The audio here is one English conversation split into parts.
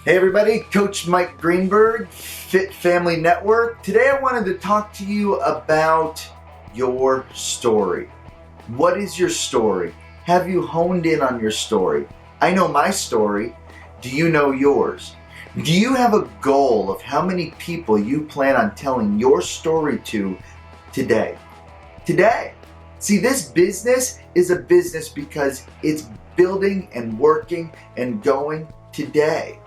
Hey everybody, Coach Mike Greenberg, Fit Family Network. Today I wanted to talk to you about your story. What is your story? Have you honed in on your story? I know my story. Do you know yours? Do you have a goal of how many people you plan on telling your story to today? Today. See, this business is a business because it's building and working and going today.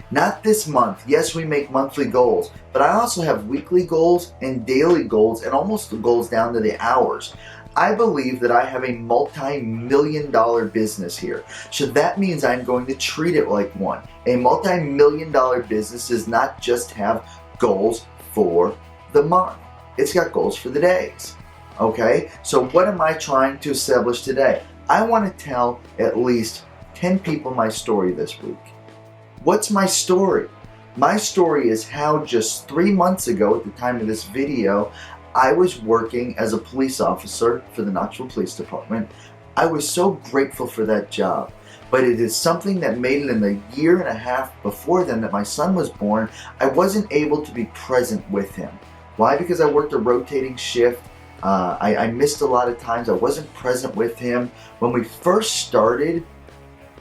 Not this month. Yes, we make monthly goals, but I also have weekly goals and daily goals and almost the goals down to the hours. I believe that I have a multi-million-dollar business here. So that means I'm going to treat it like one. A multi-million-dollar business does not just have goals for the month. It's got goals for the days. Okay? So what am I trying to establish today? I want to tell at least 10 people my story this week. What's my story? My story is how just 3 months ago, at the time of this video, I was working as a police officer for the Knoxville Police Department. I was so grateful for that job, but it is something that made it in the year and a half before then that my son was born, I wasn't able to be present with him. Why? Because I worked a rotating shift. I missed a lot of times. I wasn't present with him. When we first started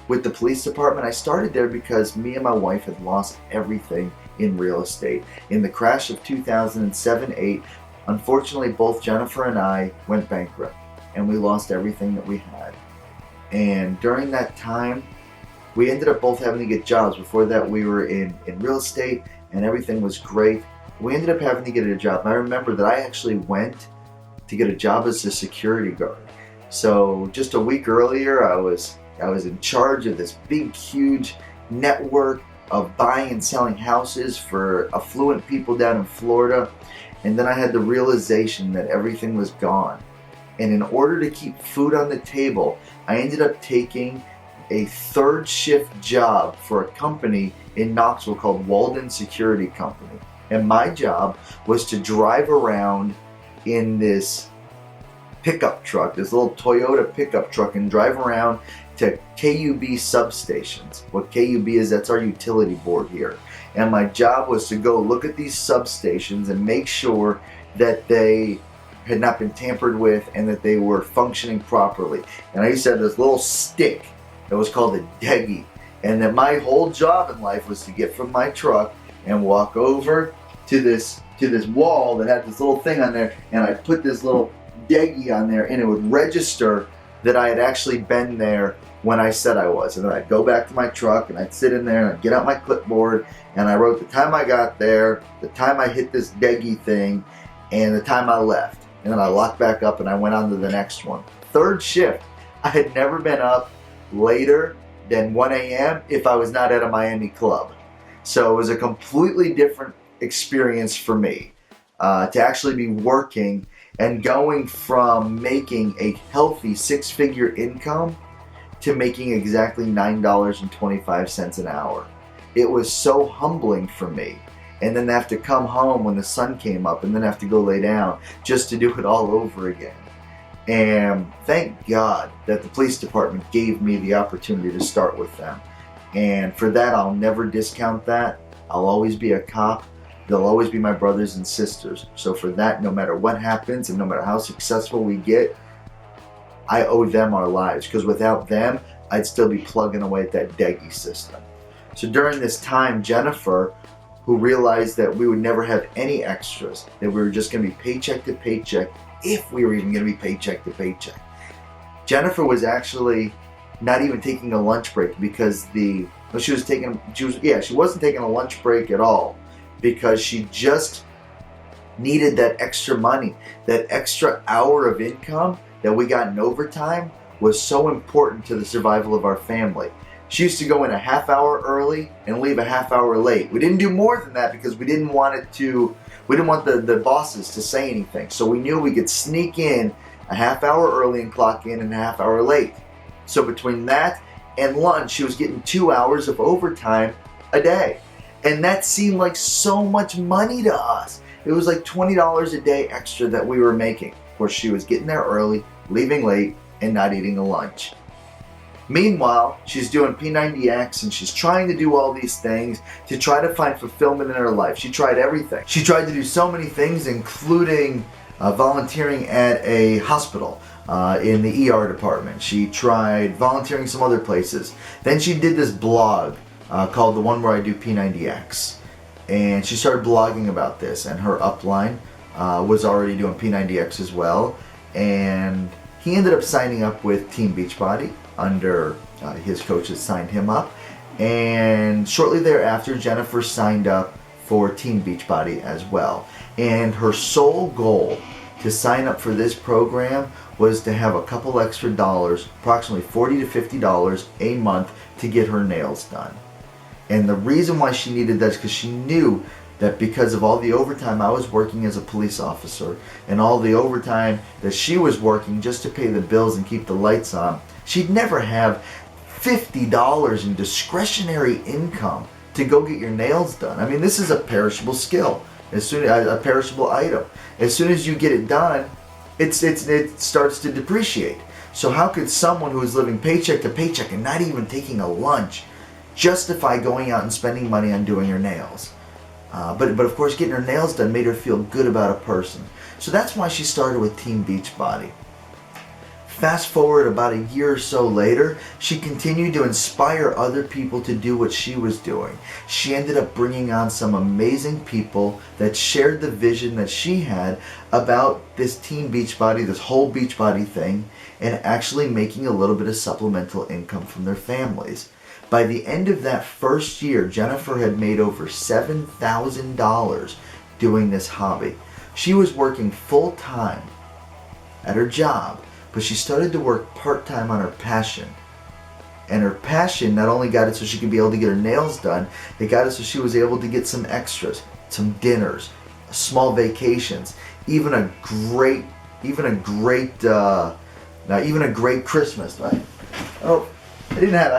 with the police department, I started there because me and my wife had lost everything in real estate. In the crash of 2007-8, unfortunately both Jennifer and I went bankrupt and we lost everything that we had. And during that time, we ended up both having to get jobs. Before that, we were in real estate and everything was great. We ended up having to get a job. And I remember that I actually went to get a job as a security guard. So just a week earlier, I was in charge of this big, huge network of buying and selling houses for affluent people down in Florida. And then I had the realization that everything was gone. And in order to keep food on the table, I ended up taking a third shift job for a company in Knoxville called Walden Security Company. And my job was to drive around in this pickup truck, this little Toyota pickup truck, and drive around to KUB substations. What KUB is, that's our utility board here. And my job was to go look at these substations and make sure that they had not been tampered with and that they were functioning properly. And I used to have this little stick that was called a deggy. And then my whole job in life was to get from my truck and walk over to this wall that had this little thing on there, and I put this little deggy on there and it would register that I had actually been there when I said I was. And then I'd go back to my truck and I'd sit in there and I'd get out my clipboard and I wrote the time I got there, the time I hit this deggy thing, and the time I left. And then I locked back up and I went on to the next one. Third shift. I had never been up later than 1 a.m. if I was not at a Miami club. So it was a completely different experience for me to actually be working and going from making a healthy six-figure income to making exactly $9.25 an hour. It was so humbling for me. And then have to come home when the sun came up and then have to go lay down just to do it all over again. And thank God that the police department gave me the opportunity to start with them. And for that, I'll never discount that. I'll always be a cop. They'll always be my brothers and sisters. So for that, no matter what happens and no matter how successful we get, I owe them our lives, because without them, I'd still be plugging away at that deggy system. So during this time, Jennifer, who realized that we would never have any extras, that we were just going to be paycheck to paycheck, if we were even going to be paycheck to paycheck. Jennifer was actually not even taking a lunch break because she wasn't taking a lunch break at all, because she just needed that extra money. That extra hour of income that we got in overtime was so important to the survival of our family. She used to go in a half hour early and leave a half hour late. We didn't do more than that because we didn't want the bosses to say anything. So we knew we could sneak in a half hour early and clock in a half hour late. So between that and lunch, she was getting 2 hours of overtime a day. And that seemed like so much money to us. It was like $20 a day extra that we were making. Of course, she was getting there early, leaving late, and not eating a lunch. Meanwhile, she's doing P90X and she's trying to do all these things to try to find fulfillment in her life. She tried everything. She tried to do so many things, including volunteering at a hospital in the ER department. She tried volunteering some other places. Then she did this blog called The One Where I Do P90X. And she started blogging about this, and her upline was already doing P90X as well. And he ended up signing up with Team Beachbody under his coaches signed him up. And shortly thereafter, Jennifer signed up for Team Beachbody as well. And her sole goal to sign up for this program was to have a couple extra dollars, approximately $40 to $50 a month, to get her nails done. And the reason why she needed that is because she knew that because of all the overtime I was working as a police officer and all the overtime that she was working just to pay the bills and keep the lights on, she'd never have $50 in discretionary income to go get your nails done. I mean, this is a perishable skill, a perishable item. As soon as you get it done, it starts to depreciate. So how could someone who is living paycheck to paycheck and not even taking a lunch justify going out and spending money on doing her nails? But of course, getting her nails done made her feel good about a person. So that's why she started with Team Beachbody. Fast forward about a year or so later, she continued to inspire other people to do what she was doing. She ended up bringing on some amazing people that shared the vision that she had about this Team Beachbody, this whole Beachbody thing, and actually making a little bit of supplemental income from their families. By the end of that first year, Jennifer had made over $7,000 doing this hobby. She was working full-time at her job, but she started to work part-time on her passion. And her passion not only got it so she could be able to get her nails done, it got it so she was able to get some extras, some dinners, small vacations, even a great Christmas. I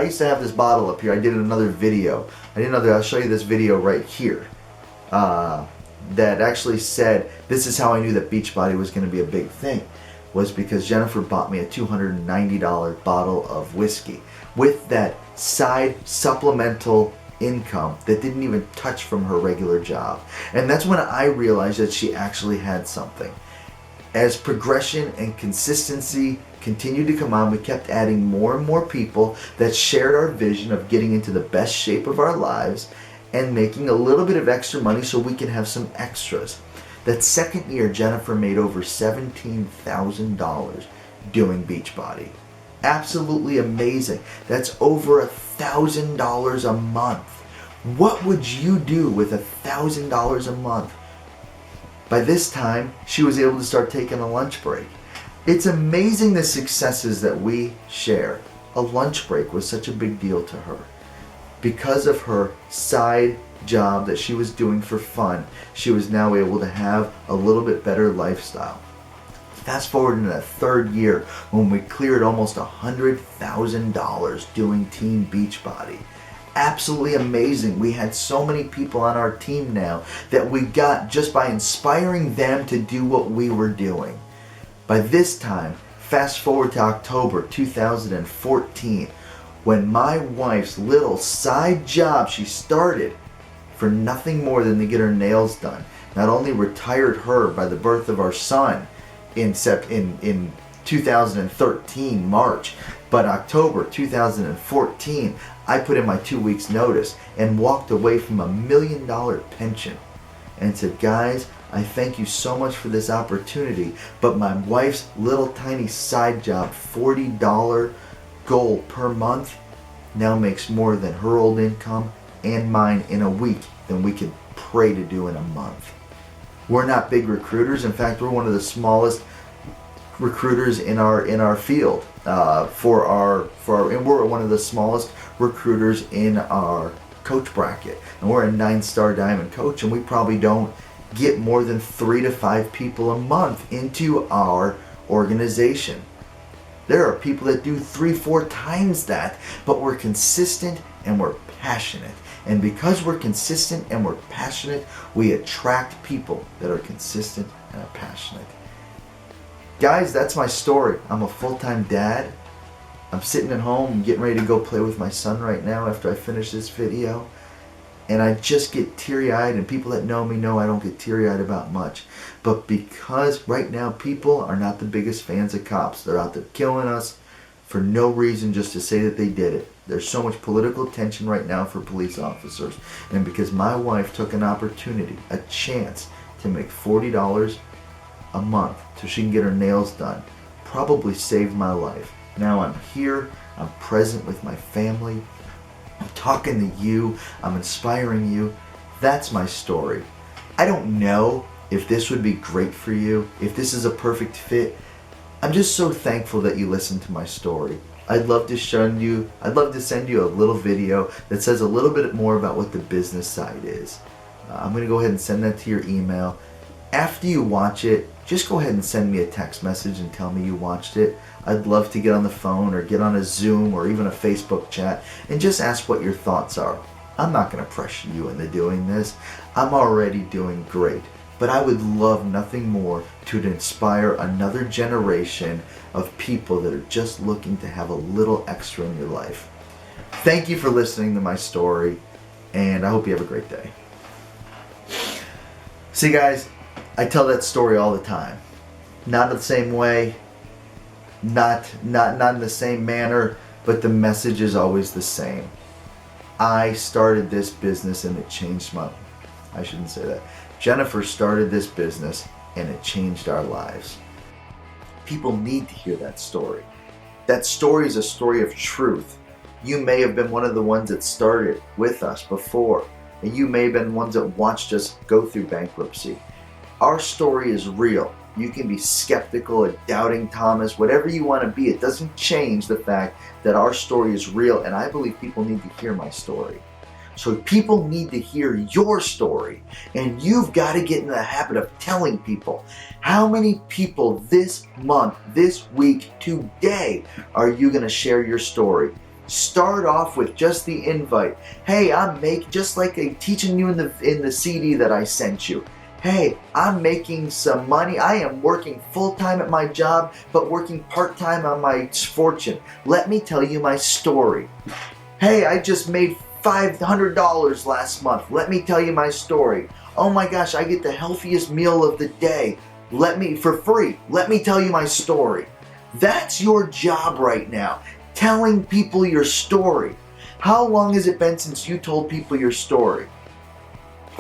used to have this bottle up here. I did another video. I'll show you this video right here. That actually said, this is how I knew that Beachbody was going to be a big thing. Was because Jennifer bought me a $290 bottle of whiskey with that side supplemental income that didn't even touch from her regular job. And that's when I realized that she actually had something. As progression and consistency continued to come on, we kept adding more and more people that shared our vision of getting into the best shape of our lives and making a little bit of extra money so we can have some extras. That second year, Jennifer made over $17,000 doing Beachbody. Absolutely amazing. That's over $1,000 a month. What would you do with $1,000 a month? By this time, she was able to start taking a lunch break. It's amazing the successes that we share. A lunch break was such a big deal to her. Because of her side job that she was doing for fun, she was now able to have a little bit better lifestyle. Fast forward into that third year when we cleared almost $100,000 doing Team Beachbody. Absolutely amazing. We had so many people on our team now that we got just by inspiring them to do what we were doing. By this time, fast forward to October 2014, when my wife's little side job she started for nothing more than to get her nails done not only retired her by the birth of our son in 2013 March, but October 2014 I put in my 2 weeks notice and walked away from $1 million pension and said, guys, I thank you so much for this opportunity, but my wife's little tiny side job, $40 goal per month, now makes more than her old income and mine in a week than we could pray to do in a month. We're not big recruiters. In fact, we're one of the smallest recruiters in our field. And we're one of the smallest recruiters in our coach bracket. And we're a 9-star diamond coach, and we probably don't get more than 3 to 5 people a month into our organization. There are people that do 3-4 times that, but we're consistent and we're passionate. And because we're consistent and we're passionate, we attract people that are consistent and are passionate. Guys, that's my story. I'm a full-time dad. I'm sitting at home, I'm getting ready to go play with my son right now after I finish this video. And I just get teary-eyed, and people that know me know I don't get teary-eyed about much. But because right now people are not the biggest fans of cops. They're out there killing us for no reason, just to say that they did it. There's so much political tension right now for police officers. And because my wife took an opportunity, a chance to make $40 a month so she can get her nails done, probably saved my life. Now I'm here, I'm present with my family, I'm talking to you, I'm inspiring you. That's my story. I don't know if this would be great for you, if this is a perfect fit. I'm just so thankful that you listened to my story. I'd love to send you a little video that says a little bit more about what the business side is. I'm going to go ahead and send that to your email. After you watch it, just go ahead and send me a text message and tell me you watched it. I'd love to get on the phone or get on a Zoom or even a Facebook chat and just ask what your thoughts are. I'm not going to pressure you into doing this. I'm already doing great. But I would love nothing more to inspire another generation of people that are just looking to have a little extra in your life. Thank you for listening to my story, and I hope you have a great day. See, guys, I tell that story all the time. Not the same way, not in the same manner, but the message is always the same. I started this business and it changed I shouldn't say that. Jennifer started this business and it changed our lives. People need to hear that story. That story is a story of truth. You may have been one of the ones that started with us before, and you may have been ones that watched us go through bankruptcy. Our story is real. You can be skeptical, a doubting Thomas, whatever you want to be. It doesn't change the fact that our story is real, and I believe people need to hear my story. So people need to hear your story, and you've got to get in the habit of telling people. How many people this month, this week, today are you going to share your story? Start off with just the invite. Hey, just like teaching you in the CD that I sent you. Hey, I'm making some money. I am working full-time at my job, but working part-time on my fortune. Let me tell you my story. Hey, I just made $500 last month. Let me tell you my story. Oh my gosh, I get the healthiest meal of the day. For free. Let me tell you my story. That's your job right now. Telling people your story. How long has it been since you told people your story?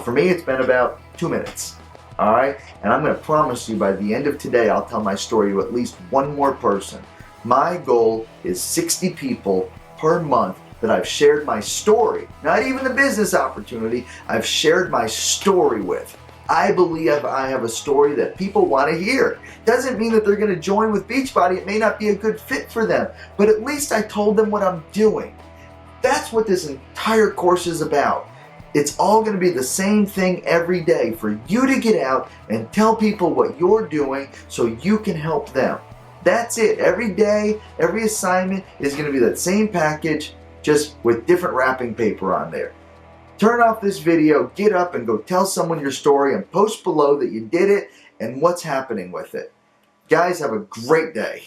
For me, it's been about 2 minutes. All right? And I'm going to promise you by the end of today, I'll tell my story to at least one more person. My goal is 60 people per month that I've shared my story, not even the business opportunity, I've shared my story with. I believe I have a story that people want to hear. Doesn't mean that they're going to join with Beachbody. It may not be a good fit for them, but at least I told them what I'm doing. That's what this entire course is about. It's all going to be the same thing every day for you to get out and tell people what you're doing so you can help them. That's it. Every day, every assignment is going to be that same package, just with different wrapping paper on there. Turn off this video, get up and go tell someone your story and post below that you did it and what's happening with it. Guys, have a great day.